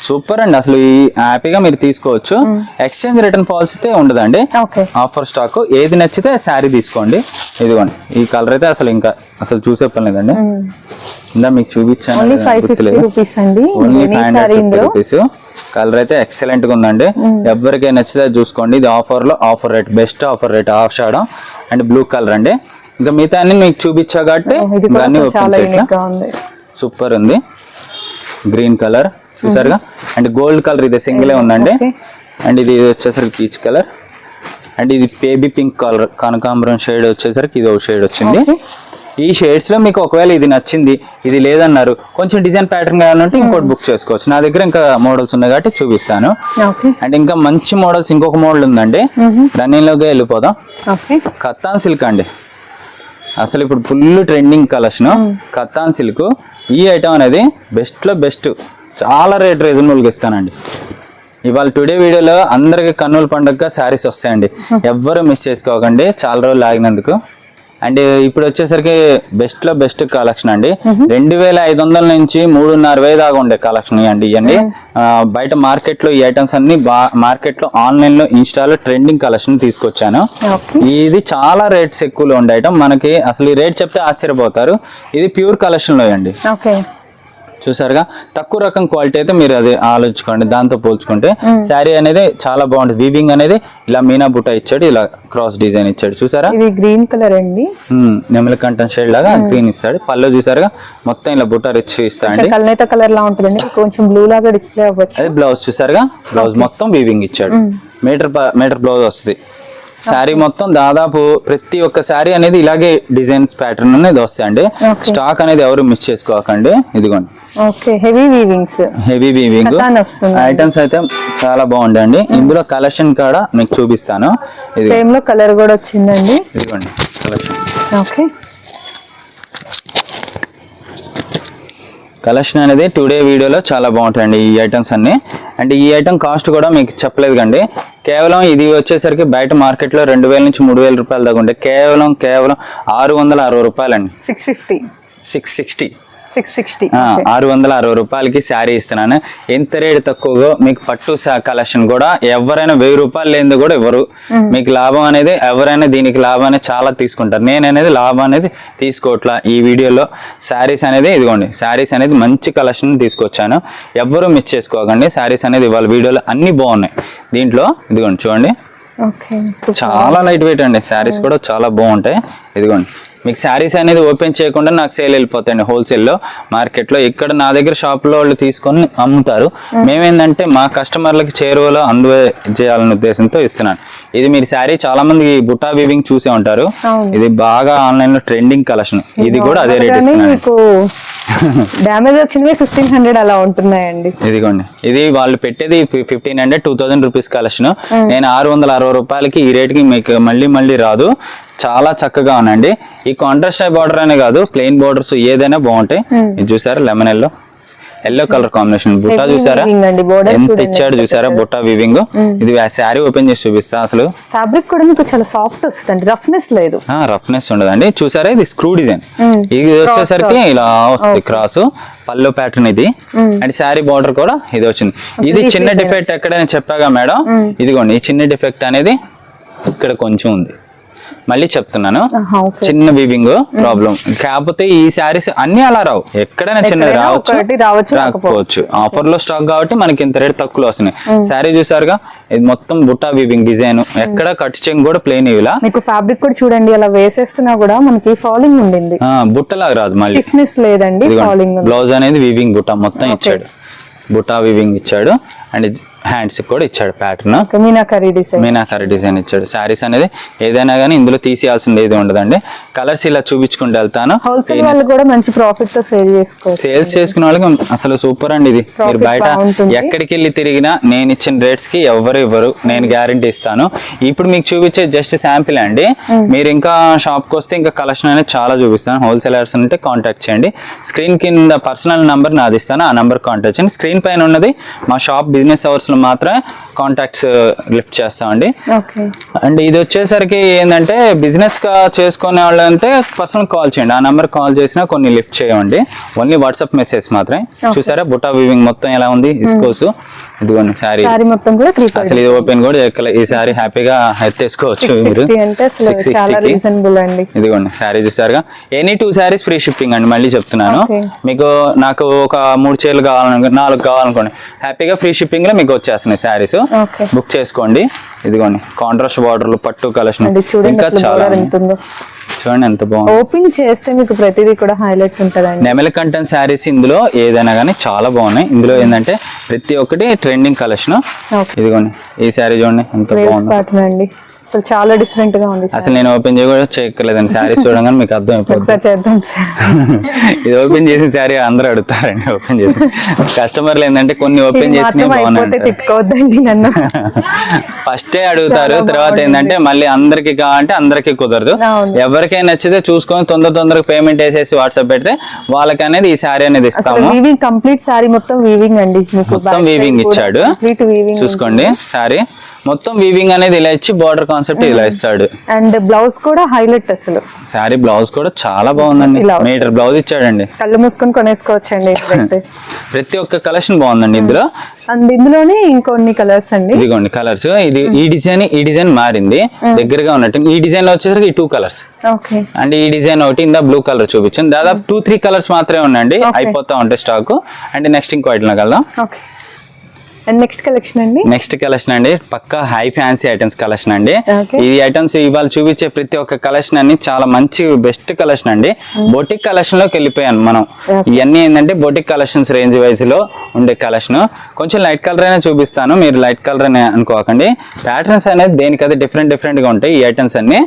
Speaker 3: సూపర్ అండి. అసలు ఈ హ్యాపీగా మీరు తీసుకోవచ్చు. ఎక్స్చేంజ్ రిటర్న్ పాలసీ ఉండదండి. ఆఫర్ స్టాక్ ఏది నచ్చితే శారీ తీసుకోండి. ఇదిగోండి ఈ కలర్ అయితే అసలు చూసే పని లేదండి. ఇందా మీకు చూపించాను.
Speaker 2: Only 550
Speaker 3: rupees. కలర్ అయితే ఎక్సలెంట్ గా ఉందండి. ఎవరికైనా నచ్చితే చూసుకోండి. ఇది offer rate, best offer rate, of shadow and blue colour అండి. ఇంకా మిగతా అన్ని మీకు చూపించా కాబట్టి సూపర్ ఉంది. గ్రీన్ కలర్ చూసారుగా. అండ్ గోల్డ్ కలర్ ఇది సింగిలే ఉందండి. అండ్ ఇది వచ్చేసరికి పీచ్ కలర్. అండ్ ఇది బేబీ పింక్ కలర్, కనకాంబరం షేడ్ వచ్చేసరికి ఇది ఒక షేడ్ వచ్చింది. ఈ షేడ్స్ లో మీకు ఒకవేళ ఇది నచ్చింది, ఇది లేదన్నారు, కొంచెం డిజైన్ ప్యాటర్న్ కావాలంటే ఇంకోటి బుక్ చేసుకోవచ్చు. నా దగ్గర ఇంకా మోడల్స్ ఉన్నాయి కాబట్టి చూపిస్తాను. అండ్ ఇంకా మంచి మోడల్స్ ఇంకొక మోడల్ ఉందండి. రన్నింగ్ లోకి వెళ్ళిపోదాం. కత్తాన్ సిల్క్ అండి. అసలు ఇప్పుడు ఫుల్ ట్రెండింగ్ కలెక్షన్ కత్తాన్ సిల్క్. ఈ ఐటమ్ అనేది బెస్ట్ లో బెస్ట్, చాలా రేట్ రీజనబుల్గా ఇస్తానండి. ఇవాళ టుడే వీడియోలో అందరికి కన్నుల పండుగ శారీస్ వస్తాయండి. ఎవ్వరు మిస్ చేసుకోకండి చాలా రోజులు ఆగినందుకు. అండ్ ఇప్పుడు వచ్చేసరికి బెస్ట్ లో బెస్ట్ కలెక్షన్ అండి. 2500 నుంచి 3500 దాకా ఉండే కలెక్షన్ అండి. ఇవన్నీ బయట మార్కెట్ లో ఈ ఐటమ్స్ అన్ని మార్కెట్ లో ఆన్లైన్ లో ఇన్స్టాలో ట్రెండింగ్ కలెక్షన్ తీసుకొచ్చాను. ఇది చాలా రేట్స్ ఎక్కువలో ఉండే ఐటమ్. మనకి అసలు ఈ రేట్ చెప్తే ఆశ్చర్యపోతారు. ఇది ప్యూర్ కలెక్షన్ లో అండి. చూసారుగా తక్కువ రకం క్వాలిటీ అయితే మీరు అది ఆలోచించుకోండి. దాంతో పోల్చుకుంటే శారీ అనేది చాలా బాగుంటుంది. వీవింగ్ అనేది ఇలా మీనా బుట్ట ఇచ్చాడు, ఇలా క్రాస్ డిజైన్ ఇచ్చాడు. చూసారా
Speaker 2: ఇది గ్రీన్ కలర్ అండి.
Speaker 3: నెమలి కంఠం షేడ్ లాగా గ్రీన్ ఇస్తాడు. పళ్ళు చూసారుగా మొత్తం ఇలా బుట్ట రిచ్ ఇస్తాడండి.
Speaker 2: కల్నేత కలర్ లా ఉంటుందండి, కొంచెం బ్లూ లాగా డిస్ప్లే అవ్వచ్చు.
Speaker 3: అదే బ్లౌజ్ చూసారుగా, బ్లౌజ్ మొత్తం వీవింగ్ ఇచ్చాడు. మీటర్ బ్లౌజ్ వస్తుంది. శారీ మొత్తం దాదాపు ప్రతి ఒక్క శారీ అనేది ఇలాగే డిజైన్స్ ప్యాటర్న్ అనేది వస్తాయండి. స్టాక్ అనేది ఎవరు మిస్ చేసుకోకండి. ఇదిగోండి
Speaker 2: ఓకే, హెవీ వీవింగ్స్,
Speaker 3: హెవీ వీవింగ్
Speaker 2: వస్తుంది.
Speaker 3: ఐటమ్స్ అయితే చాలా బాగుంటాయండి. ఇందులో కలెక్షన్ కూడా మీకు చూపిస్తాను. ఇది
Speaker 2: సేమ్ లో కలర్ కూడా వచ్చిందండి.
Speaker 3: ఇదిగోండి కలెక్షన్.
Speaker 2: ఓకే,
Speaker 3: కలెక్షన్ అనేది టుడే వీడియోలో చాలా బాగుంటాయండి ఈ ఐటమ్స్ అన్ని. అండ్ ఈ ఐటమ్ కాస్ట్ కూడా మీకు చెప్పలేదు కండి. కేవలం ఇది వచ్చేసరికి బయట మార్కెట్లో 2000 నుంచి 3000 రూపాయల దాకా ఉంటే కేవలం 660 రూపాయలండి. 660 660 రూపాయలకి శారీ ఇస్తున్నాను. ఎంత రేటు తక్కువగా మీకు పట్టు కలెక్షన్ కూడా ఎవరైనా 1000 రూపాయలు లేనిది కూడా ఇవ్వరు. మీకు లాభం అనేది ఎవరైనా దీనికి లాభం అనేది చాలా తీసుకుంటారు. నేను అనేది లాభం అనేది తీసుకోవట్లా. ఈ వీడియోలో శారీస్ అనేది ఇదిగోండి, శారీస్ అనేది మంచి కలెక్షన్ తీసుకొచ్చాను. ఎవ్వరూ మిస్ చేసుకోకండి. శారీస్ అనేది ఇవాళ వీడియోలో అన్ని బాగున్నాయి. దీంట్లో ఇదిగోండి చూడండి, చాలా లైట్ వెయిట్ అండి. శారీస్ కూడా చాలా బాగుంటాయి. ఇదిగోండి మీకు శారీస్ అనేది ఓపెన్ చేయకుండా నాకు సేల్ వెళ్ళిపోతాయండి హోల్సేల్లో మార్కెట్లో. ఇక్కడ నా దగ్గర షాప్లో వాళ్ళు తీసుకొని అమ్ముతారు. మేమేంటంటే మా కస్టమర్లకి చేరువలో చేయాలనే ఉద్దేశంతో ఇస్తున్నాను. ఇది మీరు శారీ చాలా మంది బుటా వీవింగ్ చూసే ఉంటారు. ఇది బాగా ఆన్లైన్ లో ట్రెండింగ్ కలెక్షన్. ఇది కూడా అదే రేట్ ఇస్తున్నాను.
Speaker 2: డ్యామేజ్ వచ్చినవి 1500 అలా ఉంటున్నాయండి.
Speaker 3: ఇదిగోండి, ఇది వాళ్ళు పెట్టేది 1500 2000 రూపీస్ కలెక్షన్. నేను 660 రూపాయలకి ఈ రేట్కి మీకు మళ్ళీ రాదు. చాలా చక్కగా ఉందండి. ఈ కాంట్రాస్ట్ బార్డర్ అనే కాదు, ప్లెయిన్ బార్డర్స్ ఏదైనా బాగుంటాయి. ఇది చూసారా lemon yellow colour combination. Butta చూసారా ఎంత ఇచ్చాడు, చూసారా బుట్టా వీవింగ్. ఇది శారీ ఓపెన్ చేసి చూపిస్తా. అసలు
Speaker 2: ఫ్యాబ్రిక్ కూడా మీకు చాలా సాఫ్ట్ వస్తుంది, రఫ్నెస్ లేదు.
Speaker 3: రఫ్నెస్ ఉండదండి. చూసారా ఇది స్క్రూ డిజైన్. ఇది వచ్చేసరికి ఇలా వస్తుంది క్రాస్ పల్లో ప్యాటర్న్ ఇది. అండ్ శారీ బార్డర్ కూడా ఇది వచ్చింది. ఇది చిన్న డిఫెక్ట్ ఎక్కడైనా చెప్పాగా మేడం, ఇదిగోండి ఈ చిన్న డిఫెక్ట్ అనేది ఇక్కడ కొంచెం ఉంది. మళ్ళీ చెప్తున్నాను, చిన్న వీవింగ్ ప్రాబ్లం. కాకపోతే ఈ శారీస్ అన్ని అలా రావు, ఎక్కడైనా చిన్నది రాకపోవచ్చు. ఆఫర్ లో స్టాక్ కాబట్టి మనకి ఇంత రేట్ తక్కువ వస్తున్నాయి. శారీ చూసారుగా, ఇది మొత్తం బుట్టా వీవింగ్ డిజైన్. ఎక్కడ కట్ చెంగ్ కూడా ప్లెయిన్ ఇవిలా.
Speaker 2: మీకు ఫ్యాబ్రిక్ కూడా చూడండి, అలా వేసేస్తున్నా కూడా మనకి ఫాలింగ్ ఉండింది,
Speaker 3: బుట్టలాగా రాదు. మళ్ళీ
Speaker 2: స్టిఫ్నెస్ లేదండి. ఫాలింగ్
Speaker 3: బ్లౌజ్ అనేది వీవింగ్ బుట్టా మొత్తం ఇచ్చాడు, బుట్టా వీవింగ్ ఇచ్చాడు. అండ్ హ్యాండ్స్ కూడా ఇచ్చాడు ప్యాటర్న్, మీనాకరీ డిజైన్ ఇచ్చాడు. శారీస్ అనేది ఏదైనా కానీ ఇందులో తీసేయాల్సింది ఏది ఉండదండి. కలర్స్ ఇలా చూపించుకుంటూ వెళ్తాను. సేల్స్ చేసుకునే వాళ్ళకి అసలు సూపర్ అండి. ఇది మీరు బయట ఎక్కడికి వెళ్ళి తిరిగినా నేను ఇచ్చిన రేట్స్ కి ఎవరు ఇవ్వరు, నేను గ్యారంటీ ఇస్తాను. ఇప్పుడు మీకు చూపించే జస్ట్ శాంపిల్ అండి. మీరు ఇంకా షాప్ కి వస్తే ఇంకా కలెక్షన్ అనేది చాలా చూపిస్తాను. హోల్సేలర్స్ అంటే కాంటాక్ట్ చేయండి. స్క్రీన్ కింద పర్సనల్ నంబర్ నాది ఇస్తాను, ఆ నంబర్ కాంటాక్ట్ చేయండి. స్క్రీన్ పైన ఉన్నది మా షాప్ బిజినెస్ అవర్స్ మాత్రమే కాంటాక్ట్స్ లిఫ్ట్ చేస్తామండి. అండ్ ఇది వచ్చేసరికి ఏంటంటే బిజినెస్ గా చేసుకునే వాళ్ళు అంటే పర్సనల్ కాల్ చేయండి. ఆ నెంబర్ కాల్ చేసినా కొన్ని లిఫ్ట్ చేయండి. ఓన్లీ వాట్సాప్ మెసేజ్ మాత్రమే. చూసారా బుట్టా వీవింగ్ మొత్తం ఎలా ఉంది, ఇసుకోసు. ఇదిగోండి శారీ మొత్తం కూడా అసలు ఇది ఓపెన్ కూడా ఎక్కలే. ఈ శారీ హ్యాపీగా ఎత్తేసుకోవచ్చు మీరు. ఇదిగోండి శారీ చూసారుగా. ఎనీ 2 శారీస్ ఫ్రీ షిప్పింగ్ అండి. మళ్ళీ చెప్తున్నాను, మీకు నాకు ఒక 3 చీరలు కావాలనుకో 4 కావాలనుకోండి, హ్యాపీగా ఫ్రీ షిప్పింగ్ లో మీకు వచ్చేస్తున్నాయి శారీస్. బుక్ చేసుకోండి. ఇదిగోండి కాంట్రాస్ట్ బార్డర్లు పట్టు కలెక్షన్ ఇంకా చాలా చూడండి ఎంత బాగుంది.
Speaker 2: ఓపెన్ చేస్తే మీకు ప్రతిదీ కూడా హైలైట్ ఉంటదండి.
Speaker 3: నెమలి కంటెంట్ శారీస్ ఇందులో ఏదైనా కానీ చాలా బాగున్నాయి. ఇందులో ఏంటంటే ప్రతి ఒక్కటి ట్రెండింగ్ కలెక్షన్. ఇదిగోండి ఈ శారీ చూడండి ఎంత బాగుంది.
Speaker 2: అసలు చాలా డిఫరెంట్ గా ఉంది.
Speaker 3: అసలు నేను ఓపెన్ చేయలేదండి. శారీస్ చూడగానే మీకు అర్థం అయిపోతుంది. ఇది ఓపెన్ చేసిన శారీ అందరూ అడుగుతారండి. ఓపెన్ చేసి కస్టమర్లు ఏంటంటే కొన్ని ఓపెన్ చేసిన ఫస్టే అడుగుతారు. తర్వాత ఏంటంటే మళ్ళీ అందరికి కావాలంటే అందరికి కుదరదు. ఎవరికైనా నచ్చితే చూసుకొని తొందరగా పేమెంట్ వేసేసి వాట్సాప్ పెడితే వాళ్ళకి అనేది ఈ శారీ అనేది ఇస్తాము.
Speaker 2: కంప్లీట్ శారీ మొత్తం వీవింగ్ అండి.
Speaker 3: మొత్తం వీవింగ్ ఇచ్చాడు చూసుకోండి. శారీ మొత్తం వీవింగ్ అనేది ఇలా ఇచ్చి బార్డర్ కాన్సెప్ట్ ఇలా ఇస్తాడు.
Speaker 2: అండ్ బ్లౌజ్ కూడా హైలైట్. అసలు
Speaker 3: శారీ బ్లౌజ్ కూడా చాలా బాగుందండి. మీటర్ బ్లౌజ్ ఇచ్చాడండి.
Speaker 2: కళ్ళు మూసుకొని కొనేసుకోవచ్చండి.
Speaker 3: ప్రతి ఒక్క కలెక్షన్ బాగుందండి ఇందులో.
Speaker 2: అండ్ ఇందులోనే ఇంకొన్ని కలర్స్ అండి.
Speaker 3: ఇదిగోండి కలర్స్. ఇది ఈ డిజైన్ మారింది దగ్గరగా ఉన్నట్టు. ఈ డిజైన్ లో వచ్చేసరికి ఈ 2 కలర్స్ అండ్ ఈ డిజైన్ ఒకటి ఇందా బ్లూ కలర్ చూపించాను. దాదాపు 2-3 కలర్స్ మాత్రమే ఉన్నాయండి. అయిపోతా ఉంటాయి స్టాక్. అండ్ నెక్స్ట్ ఇంకో ఐటమ్ వెళ్దాం.
Speaker 2: అండ్ నెక్స్ట్ కలెక్షన్ అండి.
Speaker 3: నెక్స్ట్ కలెక్షన్ అండి పక్కా హై ఫ్యాన్సీ ఐటమ్స్ కలెక్షన్ అండి.
Speaker 2: Okay.
Speaker 3: ఈ ఐటమ్స్ ఇవాళ చూపించే ప్రతి ఒక్క కలెక్షన్ అన్ని చాలా మంచి బెస్ట్ కలెక్షన్ అండి. బొటిక్ కలెక్షన్ లోకి వెళ్ళిపోయాను మనం. ఇవన్నీ ఏంటంటే బొటిక్ కలెక్షన్స్ రేంజ్ వైజ్ లో ఉండే కలెక్షన్. కొంచెం లైట్ కలర్ అయినా చూపిస్తాను, మీరు లైట్ కలర్ అని అనుకోకండి. ప్యాటర్న్స్ అనేది దేనికైతే డిఫరెంట్ గా ఉంటాయి ఈ ఐటమ్స్ అన్ని.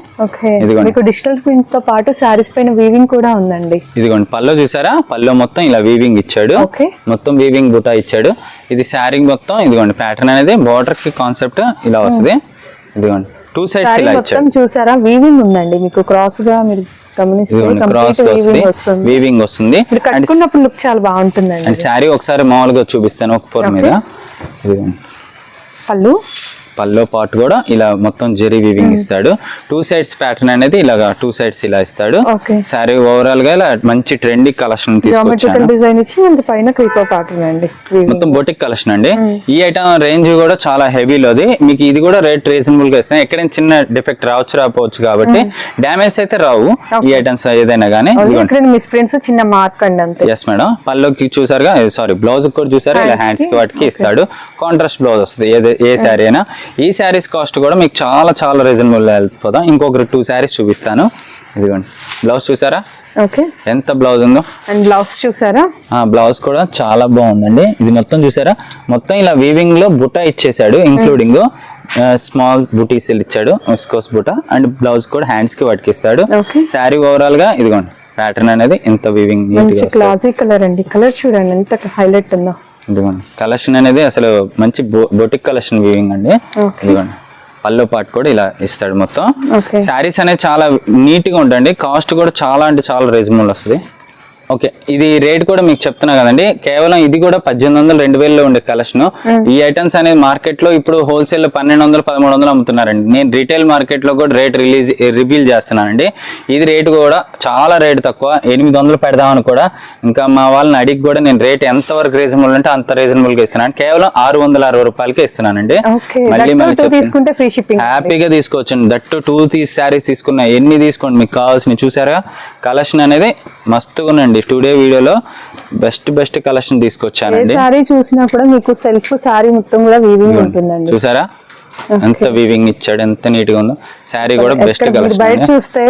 Speaker 2: ఇదిగోండి మీకు డిజిటల్ ప్రింట్ తో పాటు సారీస్ పైన వీవింగ్ కూడా ఉందండి.
Speaker 3: ఇదిగోండి పల్లో చూసారా, పల్లో మొత్తం ఇలా వీవింగ్ ఇచ్చాడు, మొత్తం వీవింగ్ బుటా ఇచ్చాడు. ఇది శారీ మొత్తం ఇదిగోండి ప్యాటర్న్ అనేది బార్డర్ కి కాన్సెప్ట్ ఇలా వస్తుంది. ఇదిగోండి 2 సైడ్స్ ఇలా ఇచ్చాడు.
Speaker 2: చూసారా వీవింగ్ ఉందండి, మీకు క్రాస్ గా మీరు గమనిస్తే
Speaker 3: క్రాస్ వస్తుంది, వీవింగ్ వస్తుంది.
Speaker 2: కట్టుకున్నప్పుడు లుక్ చాలా బాగుంటుందండి.
Speaker 3: అండ్ శారీ ఒకసారి మామూలుగా చూపిస్తాను ఒక పొర మీద. ఇదిగోండి పల్లో పార్ట్ కూడా ఇలా మొత్తం జెరీ వీవింగ్ ఇస్తాడు. 2 సైడ్స్ ప్యాటర్న్ అనేది ఇలాగా 2 సైడ్స్ ఇలా ఇస్తాడు. సారీ ఓవరాల్ గా ఇలా మంచి ట్రెండీ కలెక్షన్ తీసుకొచ్చాను.
Speaker 2: డిజైన్ ఇచ్చి మనకి పైన క్రీపర్ ప్యాటర్న్ అండి,
Speaker 3: మొత్తం బొటిక్ కలెక్షన్ అండి. ఈ ఐటమ్ రేంజ్ కూడా చాలా హెవీలోది. మీకు ఇది కూడా రేట్ రీజనబుల్ గా ఇస్తాను. ఎక్కడైనా చిన్న డిఫెక్ట్ రాకపోవచ్చు కాబట్టి డ్యామేజ్ అయితే రావు ఈ ఐటమ్స్ ఏదైనా కానీ.
Speaker 2: మిస్ ప్రింట్స్ చిన్న మార్క్ అండి అంతే.
Speaker 3: ఎస్ మేడం, పల్లోకి చూసారుగా, సారీ బ్లౌజ్ కూడా చూసారా, ఇలా హ్యాండ్స్ కి వాటికి ఇస్తాడు. కాంట్రాస్ట్ బ్లౌజ్ వస్తుంది ఏ శారీ అయినా. ఈ శారీస్ కాస్ట్ కూడా మీకు చాలా చాలా రీజనబుల్ వెళ్ళిపోతాం. ఇంకొకరు 2 శారీస్ చూపిస్తాను. ఇదిగోండి బ్లౌజ్ చూసారా ఎంత బ్లౌజ్ ఉందో,
Speaker 2: అండ్ బ్లౌజ్ చూసారా,
Speaker 3: బ్లౌజ్ కూడా చాలా బాగుందండి. ఇది మొత్తం చూసారా, మొత్తం ఇలా వీవింగ్ లో బుటా ఇచ్చేసాడు, ఇంక్లూడింగ్ స్మాల్ బుటీస్ ఇచ్చాడు, విస్కోస్ బుటా. అండ్ బ్లౌజ్ కూడా హ్యాండ్స్ కి పట్టుకిస్తాడు. శారీ ఓవరాల్ గా ఇదిగోండి ప్యాటర్న్ అనేది ఎంత వీవింగ్
Speaker 2: క్లాసీ కలర్ అండి. కలర్ చూడండి ఎంత హైలైట్ ఉందో.
Speaker 3: ఇదిగోండి కలెక్షన్ అనేది అసలు మంచి బొటిక్ కలెక్షన్ వీవింగ్ అండి. ఇదిగోండి పల్లో పార్ట్ కూడా ఇలా ఇస్తాడు మొత్తం. శారీస్ అనేది చాలా నీట్ గా ఉంటుంది. కాస్ట్ కూడా చాలా అంటే చాలా రీజనబుల్ వస్తుంది. ఓకే, ఇది రేట్ కూడా మీకు చెప్తున్నా కదండి. కేవలం ఇది కూడా 1800 2000 ఉండే కలెక్షన్. ఈ ఐటమ్స్ అనేది మార్కెట్ లో ఇప్పుడు హోల్సేల్ లో 1200 1300 అమ్ముతున్నారండి. నేను రీటైల్ మార్కెట్ లో కూడా రేట్ రివీల్ చేస్తున్నానండి. ఇది రేట్ కూడా చాలా రేట్ తక్కువ, 800 పెడదామని కూడా. ఇంకా మా వాళ్ళని అడిగి కూడా నేను రేట్ ఎంత వరకు రీజనబుల్ అంటే అంత రీజనబుల్ గా ఇస్తున్నాను. కేవలం 660 రూపాయలకి ఇస్తున్నానండి. హ్యాపీగా తీసుకోవచ్చండి. దట్టు 2 శారీస్ తీసుకున్నా, ఎన్ని తీసుకోండి మీకు కావాల్సిన. చూసారా కలెక్షన్ అనేది మస్తుగా ఉందండి. టుడే వీడియోలో బెస్ట్ కలెక్షన్ తీసుకొచ్చానండి.
Speaker 2: సారీ చూసినా కూడా మీకు సెల్ఫ్ సారీ మొత్తం కూడా వీవింగ్ ఉంటుందండి.
Speaker 3: చూసారా ఎంత వీవింగ్ ఇచ్చాడు, ఎంత నీట్ గా ఉందో. సారీ కూడా బెస్ట్ కలెక్షన్.
Speaker 2: బయట చూస్తే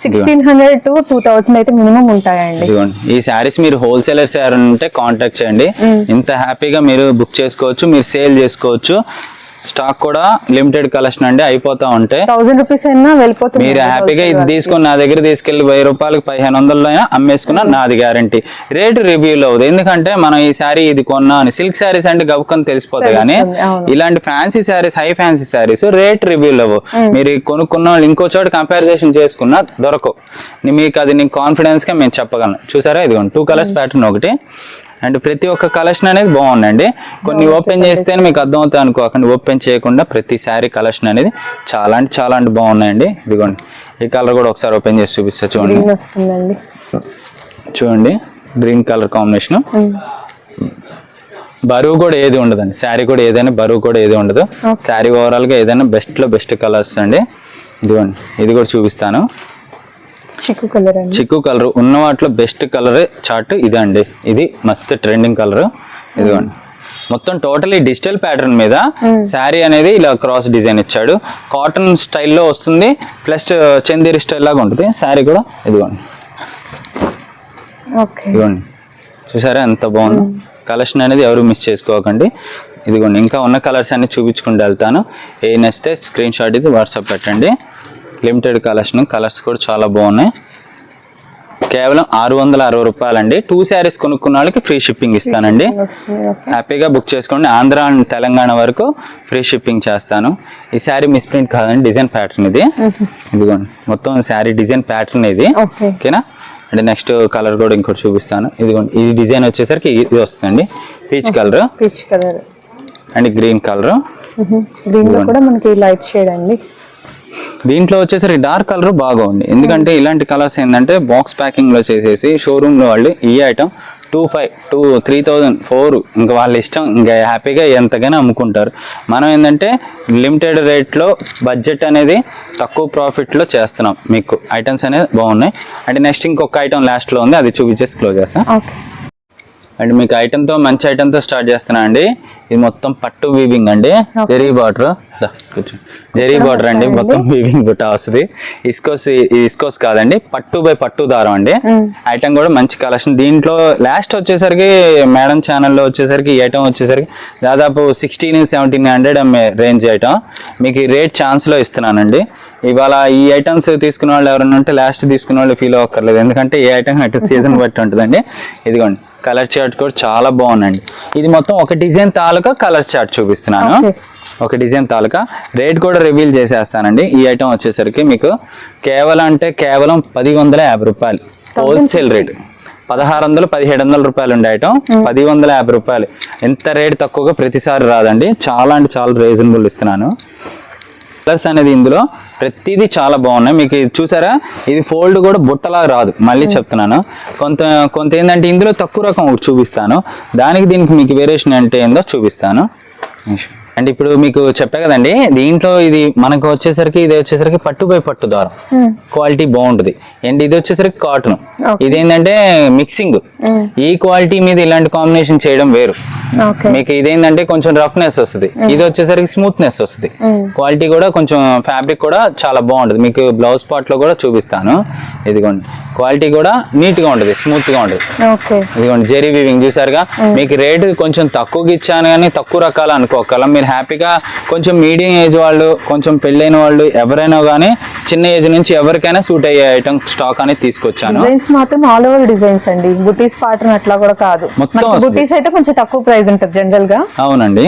Speaker 2: 1600 to 2000 అయితే మినిమం ఉంటాయండి.
Speaker 3: ఈ శారీస్ మీరు హోల్సేలర్స్ ఎవరైనా ఉంటే కాంటాక్ట్ చేయండి. ఇంత హ్యాపీగా మీరు బుక్ చేసుకోవచ్చు, మీరు సేల్ చేసుకోవచ్చు. స్టాక్ కూడా లిమిటెడ్ కలెక్షన్ అండి, అయిపోతా ఉంటే
Speaker 2: 1000 రూపీస్ అయినా వెళ్ళిపోతుంది.
Speaker 3: మీరు హ్యాపీగా ఇది తీసుకుని నా దగ్గర తీసుకెళ్లి 1000 రూపాయలకి 1500 అయినా అమ్మేసుకున్నా నాది గ్యారంటీ. రేటు రివ్యూలో అవుతుంది. ఎందుకంటే మనం ఈ శారీ ఇది కొన్నా అని, సిల్క్ శారీస్ అంటే గబుకొని తెలిసిపోతాయి. కానీ ఇలాంటి fancy saris, high fancy saris rate రివ్యూలో అవ్వవు. మీరు కొనుక్కున్న వాళ్ళు ఇంకో చోట కంపారిజన్ చేసుకున్నా దొరకవు. మీకు అది నీకు కాన్ఫిడెన్స్ గా మేము చెప్పగలను. చూసారా ఇదిగోండి 2 కలర్స్ ప్యాటర్న్ ఒకటి. అండ్ ప్రతి ఒక్క కలెక్షన్ అనేది బాగుందండి. కొన్ని ఓపెన్ చేస్తేనే మీకు అర్థమవుతాయి అనుకోకండి. ఓపెన్ చేయకుండా ప్రతి శారీ కలెక్షన్ అనేది చాలా అంటే బాగున్నాయండి. ఇదిగోండి ఈ కలర్ కూడా ఒకసారి ఓపెన్ చేసి చూపిస్తా చూడండి. చూడండి గ్రీన్ కలర్ కాంబినేషన్. బరువు కూడా ఏది ఉండదండి. శారీ కూడా ఏదైనా బరువు కూడా ఏది ఉండదు. శారీ ఓవరాల్ గా ఏదైనా బెస్ట్ కలర్స్ అండి. ఇదిగోండి ఇది కూడా చూపిస్తాను. చిక్కు కలర్ ఉన్న వాటిలో బెస్ట్ కలర్ చార్ట్ ఇదండి. ఇది మస్తు ట్రెండింగ్ కలర్. ఇదిగోండి మొత్తం టోటలీ డిజిటల్ ప్యాటర్న్ మీద శారీ అనేది ఇలా క్రాస్ డిజైన్ ఇచ్చాడు. కాటన్ స్టైల్లో వస్తుంది, ప్లస్ చందేరి స్టైల్ లాగా ఉంటుంది శారీ కూడా. ఇదిగోండి చూసారా ఎంత బాగుంది కలెక్షన్ అనేది. ఎవరు మిస్ చేసుకోకండి. ఇదిగోండి ఇంకా ఉన్న కలర్స్ అన్ని చూపించుకుంటూ వెళ్తాను. ఏ నచ్చితే స్క్రీన్ షాట్ ఇది వాట్సాప్ పెట్టండి. లిమిటెడ్ కలెక్షన్, కలర్స్ కూడా చాలా బాగున్నాయి. కేవలం 660 రూపాయలండి. 2 శారీస్ కొనుక్కున్న వాళ్ళకి ఫ్రీ షిప్పింగ్ ఇస్తానండి. హ్యాపీగా బుక్ చేసుకోండి. ఆంధ్ర అండ్ తెలంగాణ వరకు ఫ్రీ షిప్పింగ్ చేస్తాను. ఈ శారీ మిస్ ప్రింట్ కాదండి, డిజైన్ ప్యాటర్న్ ఇది. ఇదిగోండి మొత్తం శారీ డిజైన్ ప్యాటర్న్ ఇది. ఓకేనా. అంటే నెక్స్ట్ కలర్ కూడా ఇంకోటి చూపిస్తాను. ఇదిగోండి ఈ డిజైన్ వచ్చేసరికి ఇది వస్తుందండి, peach colour and green colour.
Speaker 2: కూడా మనకి లైట్ షేడ్ అండి.
Speaker 3: దీంట్లో వచ్చేసరికి డార్క్ కలర్ బాగుంది. ఎందుకంటే ఇలాంటి కలర్స్ ఏంటంటే బాక్స్ ప్యాకింగ్ లో చేసేసి షోరూమ్ లో వాళ్ళు ఈ ఐటమ్ 2500 3000 4 ఇంకా వాళ్ళ ఇష్టం, ఇంకా హ్యాపీగా ఎంతగానో అమ్ముకుంటారు. మనం ఏంటంటే లిమిటెడ్ రేట్లో బడ్జెట్ అనేది తక్కువ ప్రాఫిట్లో చేస్తున్నాం. మీకు ఐటమ్స్ అనేది బాగున్నాయి. అంటే నెక్స్ట్ ఇంకొక ఐటమ్ లాస్ట్లో ఉంది, అది చూపించేసి క్లోజ్ చేస్తాం. అండ్ మీకు ఐటమ్తో మంచి ఐటమ్తో స్టార్ట్ చేస్తున్నా అండి. ఇది మొత్తం పట్టు వీవింగ్ అండి, జెరీ బార్డర్, జెరీ బార్డర్ అండి, మొత్తం వీవింగ్ బుట్ట వస్తుంది. ఇస్కోస్ కాదండి, పట్టు బై పట్టు దారం అండి. ఐటమ్ కూడా మంచి కలెక్షన్. దీంట్లో లాస్ట్ వచ్చేసరికి మేడం ఛానల్లో వచ్చేసరికి ఈ ఐటమ్ వచ్చేసరికి దాదాపు 1600-1700 రేంజ్ ఐటమ్. మీకు ఈ రేట్ ఛాన్స్లో ఇస్తున్నానండి. ఇవాళ ఈ ఐటమ్స్ తీసుకున్న వాళ్ళు ఎవరైనా ఉంటే లాస్ట్ తీసుకున్న వాళ్ళు ఫీల్ అవ్వక్కర్లేదు, ఎందుకంటే ఏ ఐటమ్ అటు సీజన్ బట్టి ఉంటుందండి. ఇదిగోండి కలర్ చార్ట్ కూడా చాలా బాగుందండి. ఇది మొత్తం ఒక డిజైన్ తాలూకా కలర్ చార్ట్ చూపిస్తున్నాను, ఒక డిజైన్ తాలూకా. రేట్ కూడా రివీల్ చేసేస్తానండి. ఈ ఐటమ్ వచ్చేసరికి మీకు కేవలం 1150 రూపాయలు హోల్సేల్ రేట్. 1600-1700 రూపాయలు ఉండే ఐటమ్ 1150 రూపాయలు. ఎంత రేట్ తక్కువగా ప్రతిసారి రాదండి. చాలా అంటే చాలా రీజనబుల్ ఇస్తున్నాను. కలర్స్ అనేది ఇందులో ప్రతిదీ చాలా బాగున్నాయి. మీకు ఇది చూసారా, ఇది ఫోల్డ్ కూడా బుట్టలా రాదు. మళ్ళీ చెప్తున్నాను, కొంత ఏంటంటే ఇందులో తక్కువ రకం ఒకటి చూపిస్తాను, దానికి దీనికి మీకు వేరియేషన్ అంటే ఏందో చూపిస్తాను. అండ్ ఇప్పుడు మీకు చెప్పా కదండి, దీంట్లో ఇది మనకు వచ్చేసరికి ఇది వచ్చేసరికి పట్టు బై పట్టు దారం, క్వాలిటీ బాగుంటుంది. అండ్ ఇది వచ్చేసరికి కాటన్, ఇదేంటంటే మిక్సింగ్. ఈ క్వాలిటీ మీద ఇలాంటి కాంబినేషన్ చేయడం వేరు. మీకు ఇదేంటంటే కొంచెం రఫ్నెస్ వస్తుంది, ఇది వచ్చేసరికి స్మూత్నెస్ వస్తుంది. క్వాలిటీ కూడా కొంచెం ఫ్యాబ్రిక్ కూడా చాలా బాగుంటుంది. మీకు బ్లౌజ్ పార్ట్ లో కూడా చూపిస్తాను. ఇదిగోండి క్వాలిటీ కూడా నీట్ గా ఉంటుంది, స్మూత్ గా ఉంటుంది. ఇదిగోండి జెరీ వీవింగ్ చూసారుగా. మీకు రేటు కొంచెం తక్కువకి ఇచ్చాను కానీ తక్కువ రకాలు అనుకోగలం. మీరు హ్యాపీగా కొంచెం మీడియం ఏజ్ వాళ్ళు, కొంచెం పెళ్ళైన వాళ్ళు ఎవరైనా కానీ చిన్న ఏజ్ నుంచి ఎవరికైనా సూట్ అయ్యే ఐటమ్ స్టాక్ అనేది తీసుకొచ్చాను.
Speaker 2: డిజైన్స్ మాత్రం ఆల్ ఓవర్ డిజైన్స్ అండి, బుటీస్ ప్యాటర్న్ అట్లా కూడా కాదు.
Speaker 3: మొత్తం
Speaker 2: బుటీస్ అయితే కొంచెం తక్కువ ప్రైస్ ఉంటుంది జనరల్ గా.
Speaker 3: అవునండి,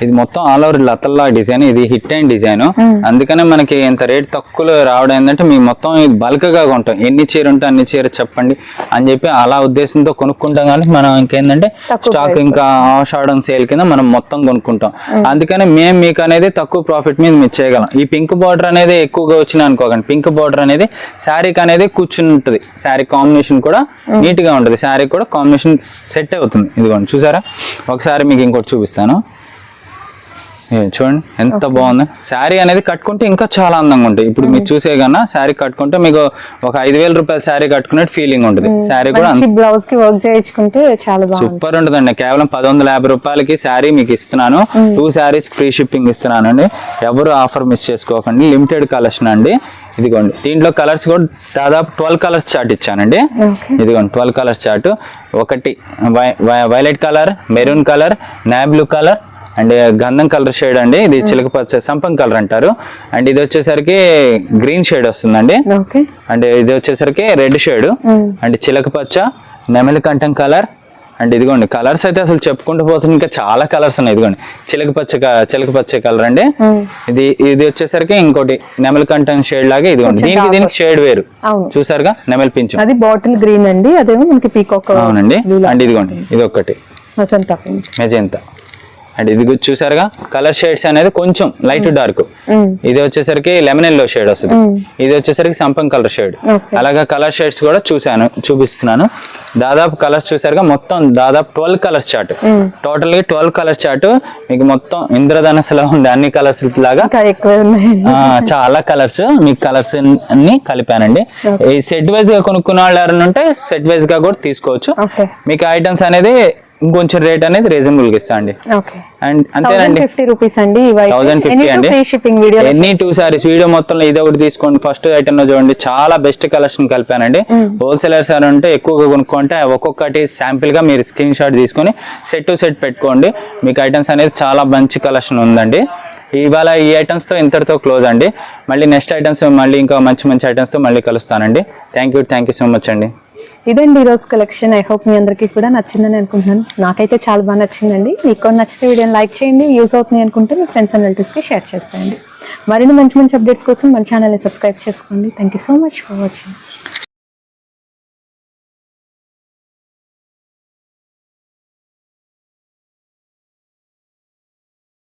Speaker 3: ఇది మొత్తం ఆల్ ఓవర్ లతల్లా డిజైన్, ఇది హిట్ అండ్ డిజైన్. అందుకనే మనకి ఇంత రేట్ తక్కువలో రావడం ఏంటంటే మేము మొత్తం బల్క్ గా కొంటాం. ఎన్ని చీర ఉంటే అన్ని చీర చెప్పండి అని చెప్పి అలా ఉద్దేశంతో కొనుక్కుంటాం. కానీ మనం ఇంకేంటంటే స్టాక్ ఇంకా ఆషాఢం సేల్ కింద మనం మొత్తం కొనుక్కుంటాం. అందుకని మేము మీకు అనేది తక్కువ ప్రాఫిట్ మీద మీరు చేయగలం. ఈ పింక్ బార్డర్ అనేది ఎక్కువగా వచ్చిన అనుకోకండి. పింక్ బార్డర్ అనేది శారీకి అనేది కూర్చుని ఉంటుంది. శారీ కాంబినేషన్ కూడా నీట్ గా ఉంటుంది. శారీ కూడా కాంబినేషన్ సెట్ అవుతుంది. ఇదిగోండి చూసారా, ఒకసారి మీకు ఇంకోటి చూపిస్తాను. చూడండి ఎంత బాగుంది. శారీ అనేది కట్టుకుంటే ఇంకా చాలా అందంగా ఉంటుంది. ఇప్పుడు మీరు చూసే కన్నా శారీ కట్టుకుంటే మీకు ఒక 5000 రూపాయల శారీ కట్టుకున్నట్టు ఫీలింగ్ ఉంటుంది. శారీ కూడా
Speaker 2: బ్లౌజ్ కి వర్క్ చేయించుకుంటే చాలా
Speaker 3: సూపర్ ఉంటుందండి. కేవలం 1150 రూపాయలకి శారీ మీకు ఇస్తున్నాను. 2 శారీస్ ఫ్రీ షిప్పింగ్ ఇస్తున్నాను అండి. ఎవరు ఆఫర్ మిస్ చేసుకోకండి. లిమిటెడ్ కలెక్షన్ అండి. ఇదిగోండి దీంట్లో కలర్స్ కూడా దాదాపు 12 కలర్స్ చార్ట్ ఇచ్చానండి. ఇదిగోండి 12 కలర్స్ చార్ట్. ఒకటి violet colour, maroon colour, navy blue colour and గంధం కలర్ షేడ్ అండి. ఇది చిలక పచ్చ సంపంగ్ కలర్ అంటారు. అండ్ ఇది వచ్చేసరికి గ్రీన్ షేడ్ వస్తుందండి. అండ్ ఇది వచ్చేసరికి రెడ్ షేడ్ అండ్ చిలక పచ్చ, నెమలి కంఠం కలర్. అండ్ ఇదిగోండి కలర్స్ అయితే అసలు చెప్పుకుంటూ పోతుంది, ఇంకా చాలా కలర్స్ ఉన్నాయి. ఇదిగోండి చిలక పచ్చ కలర్ అండి. ఇది వచ్చేసరికి ఇంకోటి నెమలి కంఠం షేడ్ లాగా. ఇదిగోండి దీనికి షేడ్ వేరు చూసారుగా, నెమలి పింఛం.
Speaker 2: అది బాటిల్ గ్రీన్ అండి, అదేమో మనకి పీకాక్.
Speaker 3: అవునండి. అండ్ ఇదిగోండి ఇది ఒకటి మెజెంతా. అండ్ ఇది చూసారుగా కలర్ షేడ్స్ అనేది కొంచెం లైట్ డార్క్. ఇది వచ్చేసరికి లెమన్ ఎల్లో షేడ్ వస్తుంది. ఇది వచ్చేసరికి సంపంగ్ కలర్ షేడ్. అలాగా కలర్ షేడ్స్ కూడా చూపిస్తున్నాను. దాదాపు కలర్స్ చూసారుగా, మొత్తం దాదాపు 12 కలర్స్ చార్ట్. టోటల్ గా 12 కలర్స్ చార్ట్. మీకు మొత్తం ఇంద్రధనస్సులో ఉండే అన్ని కలర్స్ లాగా చాలా కలర్స్, మీకు కలర్స్ అన్ని కలిపానండి. ఈ సెట్ వైజ్ గా కొనుక్కున్న వాళ్ళు ఎవరైనా ఉంటే సెట్ వైజ్ గా కూడా తీసుకోవచ్చు. మీకు ఐటమ్స్ అనేది ఇంకొంచెం రేట్ అనేది రీజనబుల్ గా ఇస్తా అండి. అండ్ అంతేనండి,
Speaker 2: 1050 అండి.
Speaker 3: 1050 అండి. ఎన్ని 2 సారీస్ వీడియో మొత్తంలో ఇది ఒకటి తీసుకోండి. ఫస్ట్ ఐటమ్ లో చూడండి, చాలా బెస్ట్ కలెక్షన్ కలిపానండి. హోల్సేలర్స్ అంటే ఎక్కువగా కొనుక్కుంటే ఒక్కొక్కటి శాంపిల్ గా మీరు స్క్రీన్ షాట్ తీసుకొని సెట్ టు సెట్ పెట్టుకోండి. మీకు ఐటమ్స్ అనేది చాలా మంచి కలెక్షన్ ఉందండి. ఇవాళ ఈ ఐటమ్స్ తో ఇంతటితో క్లోజ్ అండి. మళ్ళీ నెక్స్ట్ ఐటమ్స్ మళ్ళీ ఇంకా మంచి ఐటమ్స్ తో మళ్ళీ కలుస్తానండి. థ్యాంక్ యూ సో మచ్ అండి.
Speaker 2: ఇదండి ఈరోజు కలెక్షన్. ఐ హోప్ మీ అందరికీ కూడా నచ్చిందని అనుకుంటున్నాను. నాకైతే చాలా బాగా నచ్చిందండి. మీకు నచ్చితే వీడియోని లైక్ చేయండి. యూజ్ అవుతుంది అనుకుంటే మీ ఫ్రెండ్స్ అండ్ రిలేటివ్స్కి షేర్ చేసేయండి. మరిన్ని మంచి అప్డేట్స్ కోసం మన ఛానల్ని సబ్స్క్రైబ్ చేసుకోండి. Thank you so much for watching.